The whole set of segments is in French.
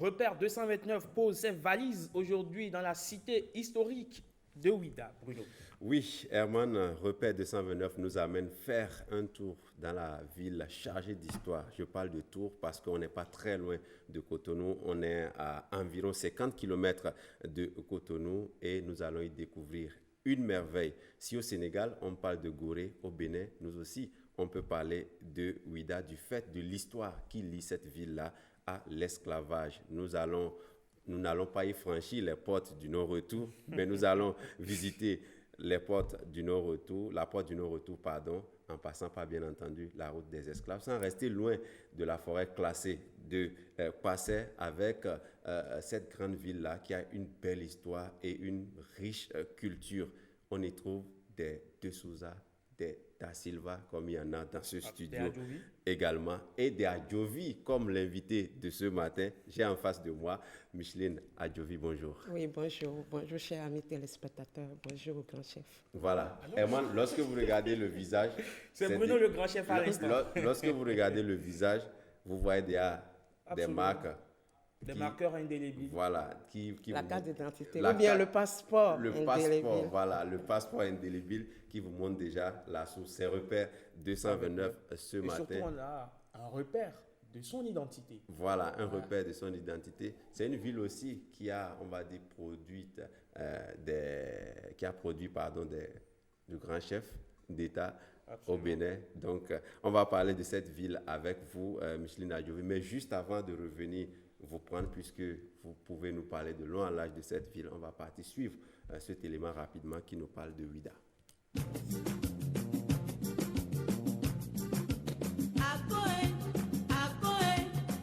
Repère 229 pose ses valises aujourd'hui dans la cité historique de Ouidah, Bruno. Oui, Herman, Repère 229 nous amène faire un tour dans la ville chargée d'histoire. Je parle de Tours parce qu'on n'est pas très loin de Cotonou. On est à environ 50 km de Cotonou et nous allons y découvrir une merveille. Si au Sénégal, on parle de Gorée, au Bénin, nous aussi, on peut parler de Ouidah, du fait de l'histoire qui lie cette ville-là à l'esclavage. Nous n'allons pas y franchir les portes du non-retour, mais nous allons visiter les portes du non-retour, la porte du non-retour, pardon, en passant par, bien entendu, la route des esclaves, sans rester loin de la forêt classée de Passé, avec cette grande ville-là qui a une belle histoire et une riche culture. On y trouve des De Souza, des Da Silva, comme il y en a dans ce studio également, et des Adjovi, comme l'invité de ce matin. J'ai en face de moi Micheline Adjovi, bonjour. Oui, bonjour. Bonjour, chers amis téléspectateurs. Bonjour au grand chef. Voilà. Herman, lorsque vous regardez le visage... C'est Bruno le grand chef à l'instant. Lorsque vous regardez le visage, vous voyez des marques... Des marqueurs indélébiles. Voilà. La carte d'identité ou bien le passeport indélébile. Voilà, le passeport indélébile qui vous montre déjà la source. C'est repère 229 ce matin. Et surtout, on a un repère de son identité. Voilà, un repère de son identité. C'est une ville aussi qui a, on va dire, produit de grands chefs d'État au Bénin. Donc, on va parler de cette ville avec vous, Micheline Adjovi. Mais juste avant de revenir vous prendre, puisque vous pouvez nous parler de long en large de cette ville, on va partir suivre cet élément rapidement qui nous parle de Ouidah.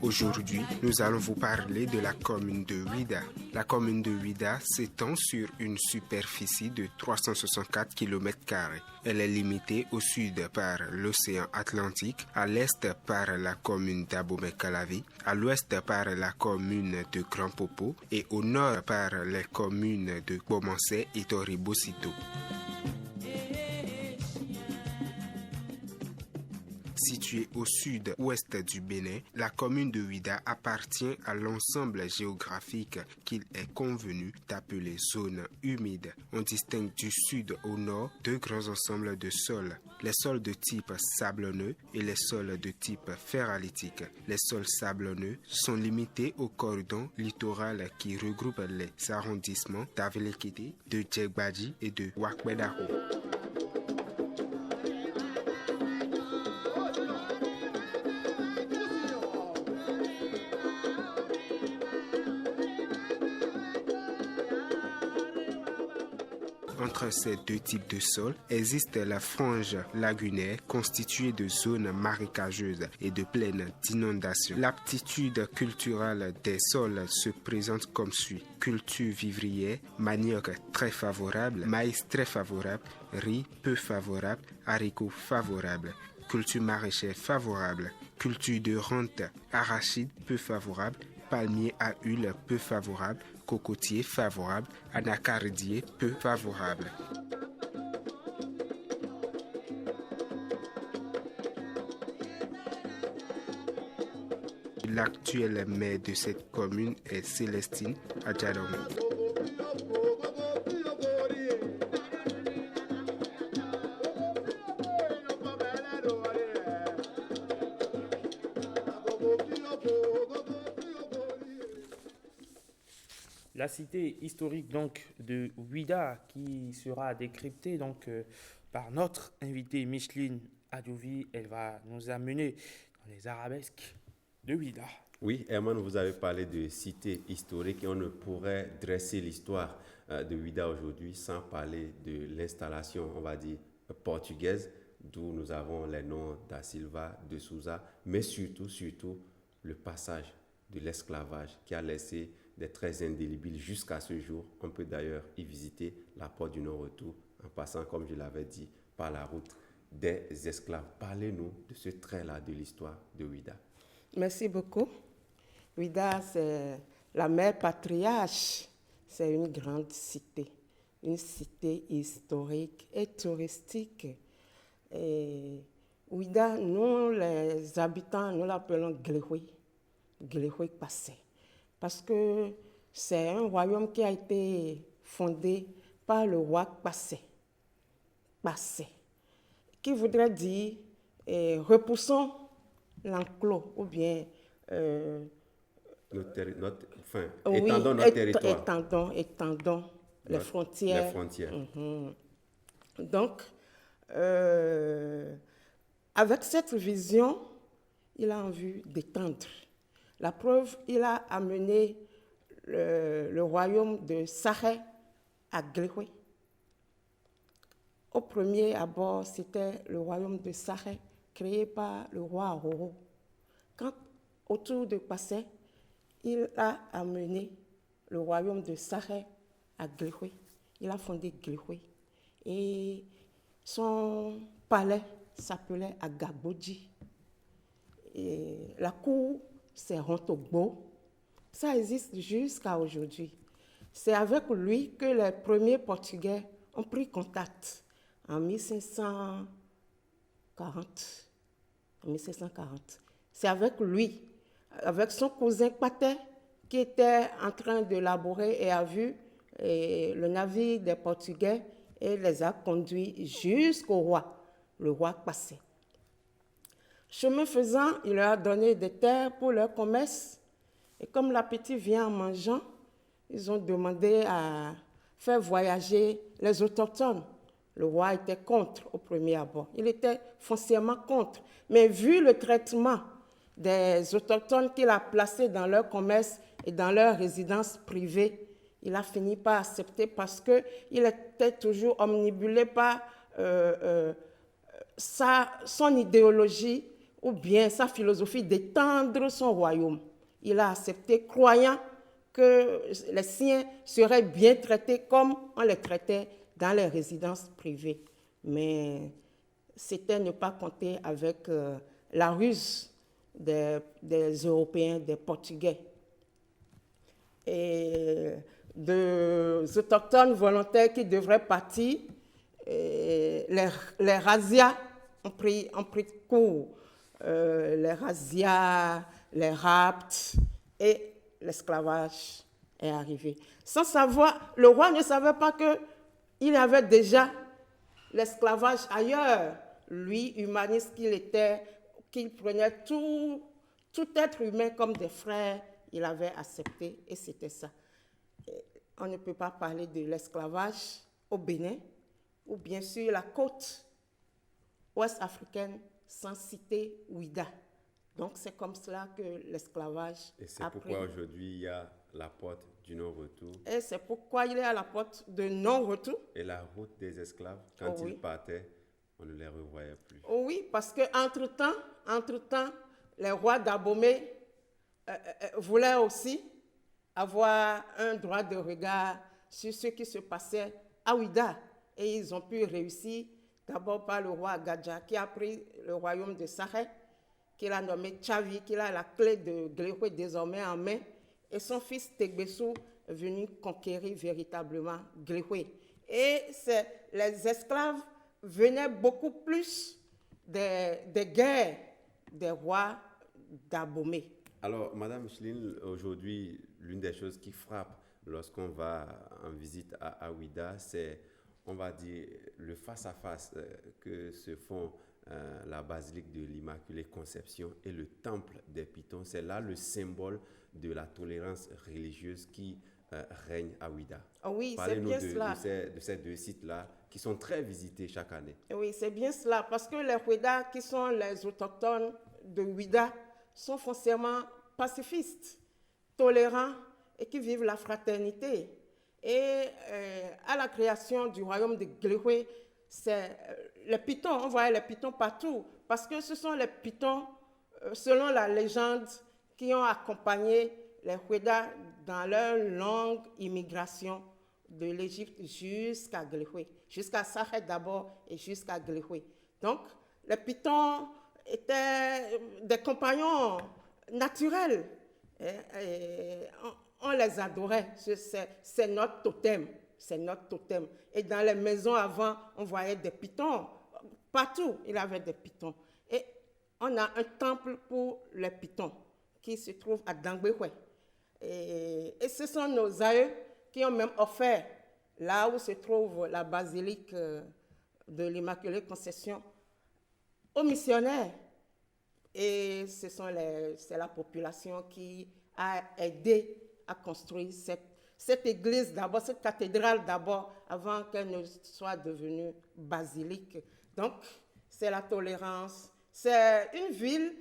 Aujourd'hui, nous allons vous parler de la commune de Ouidah. La commune de Ouidah s'étend sur une superficie de 364 km². Elle est limitée au sud par l'océan Atlantique, à l'est par la commune d'Abomey-Calavi, à l'ouest par la commune de Grand Popo et au nord par les communes de Bomansé et Toribosito. Située au sud-ouest du Bénin, la commune de Ouidah appartient à l'ensemble géographique qu'il est convenu d'appeler zone humide. On distingue du sud au nord deux grands ensembles de sols, les sols de type sablonneux et les sols de type ferralitique. Les sols sablonneux sont limités au cordon littoral qui regroupe les arrondissements d'Avelekete, de Djegbadji et de Wakbedaro. Entre ces deux types de sols existe la frange lagunaire constituée de zones marécageuses et de plaines d'inondations. L'aptitude culturelle des sols se présente comme suit. Culture vivrière, manioc très favorable, maïs très favorable, riz peu favorable, haricots favorables. Culture maraîchère favorable, culture de rente, arachide peu favorable, palmier à huile peu favorable, cocotier favorable, anacardier peu favorable. L'actuel maire de cette commune est Célestine Adjadong. La cité historique donc de Ouidah qui sera décryptée donc par notre invitée Micheline Adjovi. Elle va nous amener dans les arabesques de Ouidah. Oui, Herman, vous avez parlé de cité historique et on ne pourrait dresser l'histoire de Ouidah aujourd'hui sans parler de l'installation, on va dire, portugaise, d'où nous avons les noms da Silva, de Souza, mais surtout, le passage de l'esclavage qui a laissé des traces indélébiles jusqu'à ce jour. On peut d'ailleurs y visiter la porte du non-retour en passant, comme je l'avais dit, par la route des esclaves. Parlez-nous de ce trait-là de l'histoire de Ouidah. Merci beaucoup. Ouidah, c'est la mère patriarche. C'est une grande cité, une cité historique et touristique. Et Ouidah, nous, les habitants, nous l'appelons Gléhoui Passé. parce que c'est un royaume qui a été fondé par le roi Passé, qui voudrait dire repoussons l'enclos ou bien étendons notre territoire. Étendons les frontières. Les frontières. Donc, avec cette vision, il a envie d'étendre. La preuve, il a amené le royaume de Sahel à Gléhoué. Au premier abord, c'était le royaume de Sahel, créé par le roi Roro. Quand, autour de Passé, il a amené le royaume de Sahel à Gléhoué. Il a fondé Gléhoué. Et son palais s'appelait Agabodji. Et la cour, c'est Rontogbo. Ça existe jusqu'à aujourd'hui. C'est avec lui que les premiers Portugais ont pris contact en 1540. C'est avec lui, avec son cousin Paté, qui était en train de laborer et a vu le navire des Portugais et les a conduits jusqu'au roi, le roi Passé. Chemin faisant, il leur a donné des terres pour leur commerce. Et comme l'appétit vient en mangeant, ils ont demandé à faire voyager les autochtones. Le roi était contre au premier abord. Il était foncièrement contre. Mais vu le traitement des autochtones qu'il a placés dans leur commerce et dans leur résidence privée, il a fini par accepter parce qu'il était toujours omnibulé par son idéologie ou bien sa philosophie d'étendre son royaume. Il a accepté, croyant que les siens seraient bien traités comme on les traitait dans les résidences privées. Mais c'était ne pas compter avec la ruse des Européens, des Portugais. Et des autochtones volontaires qui devraient partir, les razzias ont pris cours. Les razzias, les rapts et l'esclavage est arrivé. Sans savoir, le roi ne savait pas qu'il y avait déjà l'esclavage ailleurs. Lui, humaniste qu'il était, qu'il prenait tout être humain comme des frères, il avait accepté et c'était ça. Et on ne peut pas parler de l'esclavage au Bénin ou bien sur la côte ouest africaine sans citer Ouida. Donc c'est comme cela que l'esclavage a pris. Et c'est pourquoi aujourd'hui il y a la porte du non-retour. Et c'est pourquoi il est à la porte de non-retour. Et la route des esclaves, quand ils partaient, on ne les revoyait plus. Oui, parce qu'entre-temps, les rois d'Abomey voulaient aussi avoir un droit de regard sur ce qui se passait à Ouida. Et ils ont pu réussir d'abord par le roi Gadja qui a pris le royaume de Sahel, qu'il a nommé Tchavi, qu'il a la clé de Gléhoué désormais en main. Et son fils Tegbessou est venu conquérir véritablement Gléhoué. Et les esclaves venaient beaucoup plus des guerres des rois d'Abomey. Alors, Madame Micheline, aujourd'hui, l'une des choses qui frappe lorsqu'on va en visite à Ouida, c'est, on va dire, le face-à-face que se font la basilique de l'Immaculée Conception et le temple des Pitons. C'est là le symbole de la tolérance religieuse qui règne à Ouida. Oui, c'est bien cela. De ces deux sites-là qui sont très visités chaque année. Oui, c'est bien cela, parce que les Ouida, qui sont les autochtones de Ouida, sont foncièrement pacifistes, tolérants et qui vivent la fraternité. Et à la création du royaume de Gléhoué, c'est les Pitons, on voyait les Pitons partout, parce que ce sont les Pitons, selon la légende, qui ont accompagné les Ouida dans leur longue immigration de l'Égypte jusqu'à Gléhoué, jusqu'à Sahel d'abord et jusqu'à Gléhoué. Donc, les Pitons étaient des compagnons naturels. Et on les adorait. C'est notre totem. C'est notre totem. Et dans les maisons avant, on voyait des pitons. Partout, il y avait des pitons. Et on a un temple pour les pitons qui se trouve à Dangbehoué. Et ce sont nos aïeux qui ont même offert, là où se trouve la basilique de l'Immaculée Conception, aux missionnaires. Et c'est la population qui a aidé à construire cette église d'abord, cette cathédrale d'abord, avant qu'elle ne soit devenue basilique. Donc, c'est la tolérance. C'est une ville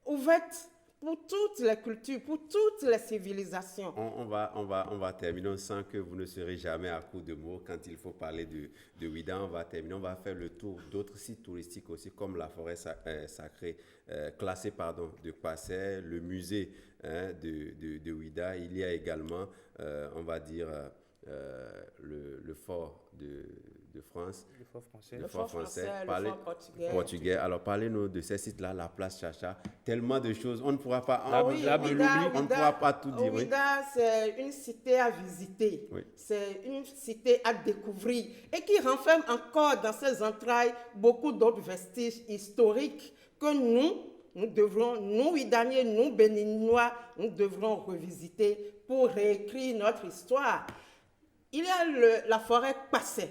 ouverte pour toutes les cultures, pour toutes les civilisations. On va terminer. On sent que vous ne serez jamais à court de mots quand il faut parler de Ouida. On va terminer. On va faire le tour d'autres sites touristiques aussi, comme la forêt sacrée, classée de Kpassé, le musée de Ouida. Il y a également, on va dire, le fort de France. Le fort français. Le fort français, le fort portugais. Alors, parlez-nous de ces sites-là, la place Chacha. Tellement de choses. On ne pourra pas... on ne pourra pas tout dire. Ouida, c'est une cité à visiter. Oui. C'est une cité à découvrir. Et qui renferme encore dans ses entrailles beaucoup d'autres vestiges historiques que nous devrons, nous Ouidaniens, nous Béninois, nous devrons revisiter pour réécrire notre histoire. Il y a la forêt Kpassé.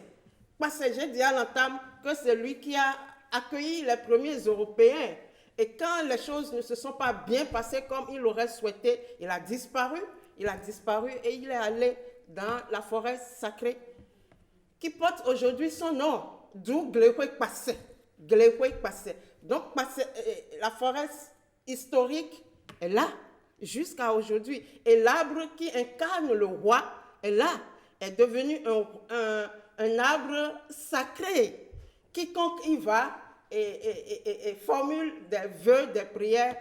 Kpassé, j'ai dit à l'entame que c'est lui qui a accueilli les premiers Européens. Et quand les choses ne se sont pas bien passées comme il aurait souhaité, il a disparu. Il a disparu et il est allé dans la forêt sacrée qui porte aujourd'hui son nom, d'où Glehoué Kpassé. Glehoué Kpassé. Donc, la forêt historique est là jusqu'à aujourd'hui. Et l'arbre qui incarne le roi est là, est devenu un arbre sacré. Quiconque y va et formule des vœux, des prières,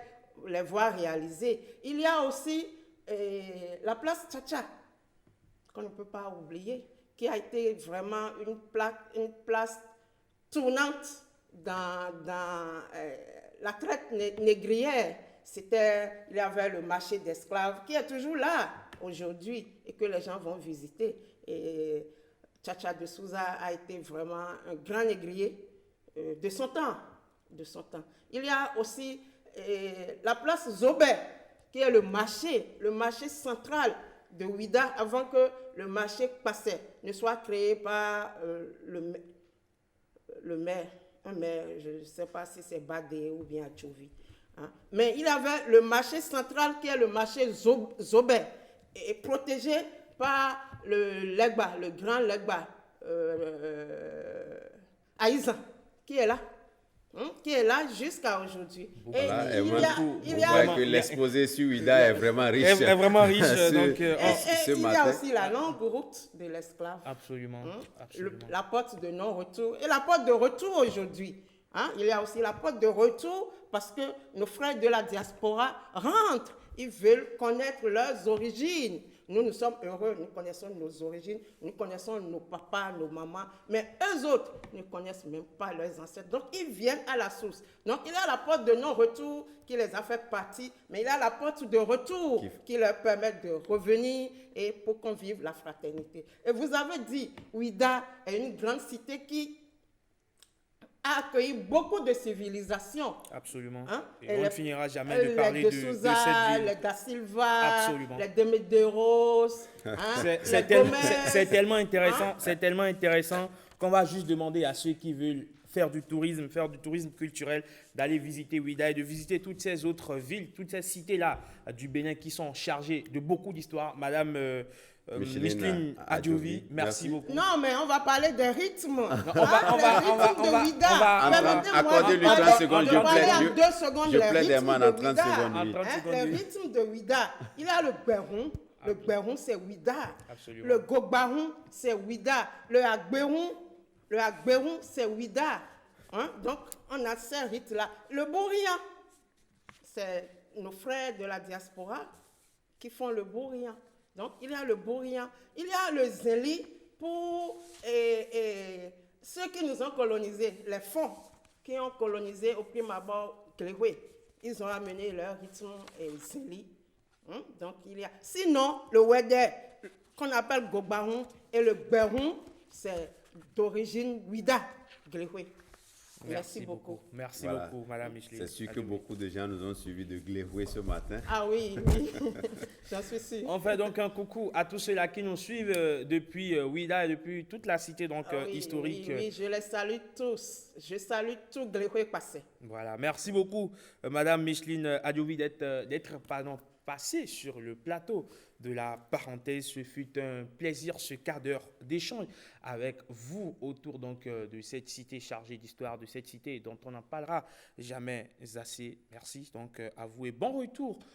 les voit réaliser. Il y a aussi la place Chacha, qu'on ne peut pas oublier, qui a été vraiment une place tournante dans la traite négrière. Il y avait le marché d'esclaves qui est toujours là aujourd'hui et que les gens vont visiter. Et Chacha de Souza a été vraiment un grand négrier de son temps. Il y a aussi la place Zobé, qui est le marché central de Ouida, avant que le marché Kpassé ne soit créé par le maire. Un maire, je ne sais pas si c'est Badé ou bien Tchouvi. Hein. Mais il y avait le marché central qui est le marché Zobé, et protégé par le Legba, le grand Legba, Aïza, qui est là. Qui est là jusqu'à aujourd'hui. Voilà, il y a que l'exposé sur Ouida est vraiment riche. Est vraiment riche. Il y a aussi la longue route de l'esclave. Absolument. La porte de non-retour et la porte de retour aujourd'hui. Il y a aussi la porte de retour parce que nos frères de la diaspora rentrent. Ils veulent connaître leurs origines. Nous sommes heureux, nous connaissons nos origines, nous connaissons nos papas, nos mamans, mais eux autres ne connaissent même pas leurs ancêtres. Donc, ils viennent à la source. Donc, il y a la porte de non-retour qui les a fait partie, mais il y a la porte de retour qui leur permet de revenir et pour qu'on vive la fraternité. Et vous avez dit, Ouida est une grande cité qui a accueilli beaucoup de civilisations. Absolument. Et on ne finira jamais de parler de cette ville. Les Da Silva, les de Medeiros. C'est tellement intéressant qu'on va juste demander à ceux qui veulent faire du tourisme culturel, d'aller visiter Ouida et de visiter toutes ces autres villes, toutes ces cités-là du Bénin qui sont chargées de beaucoup d'histoire. Madame Micheline Adjovi, merci beaucoup. Non, mais on va parler des rythmes. On va accorder 30 secondes. Je plaide Herman en 30 secondes. Les rythmes de Ouida, il y a le Béron. Le Béron, c'est Ouida. Absolument. Le Gogbaron, c'est Ouida. Le Agberon, c'est Ouida. Donc, on a ces rythmes-là. Le Bourrian, c'est nos frères de la diaspora qui font le Bourrian. Donc, il y a le Bourrian, il y a le Zéli pour ceux qui nous ont colonisés, les Fonds qui ont colonisé au prime abord Glehoué. Ils ont amené leur rythme Zéli. Donc, il y a... Sinon, le Ouédé, qu'on appelle Gogbaron, et le Béron, c'est d'origine Ouida, Glehoué. Merci beaucoup. Merci Voilà. beaucoup, Madame Micheline. C'est sûr que Adovi. beaucoup de gens nous ont suivis de Gléroué ce matin. Ah oui, oui, j'en suis sûre. On fait donc un coucou à tous ceux-là qui nous suivent depuis Ouida et depuis toute la cité donc, Ah oui, historique. oui, oui, je les salue tous. Je salue tout Gléroué passé. Voilà, merci beaucoup, Madame Micheline Adovi, d'être passée sur le plateau de la parenthèse. Ce fut un plaisir, ce quart d'heure d'échange avec vous autour donc, de cette cité chargée d'histoire, de cette cité dont on n'en parlera jamais assez. Merci donc à vous et bon retour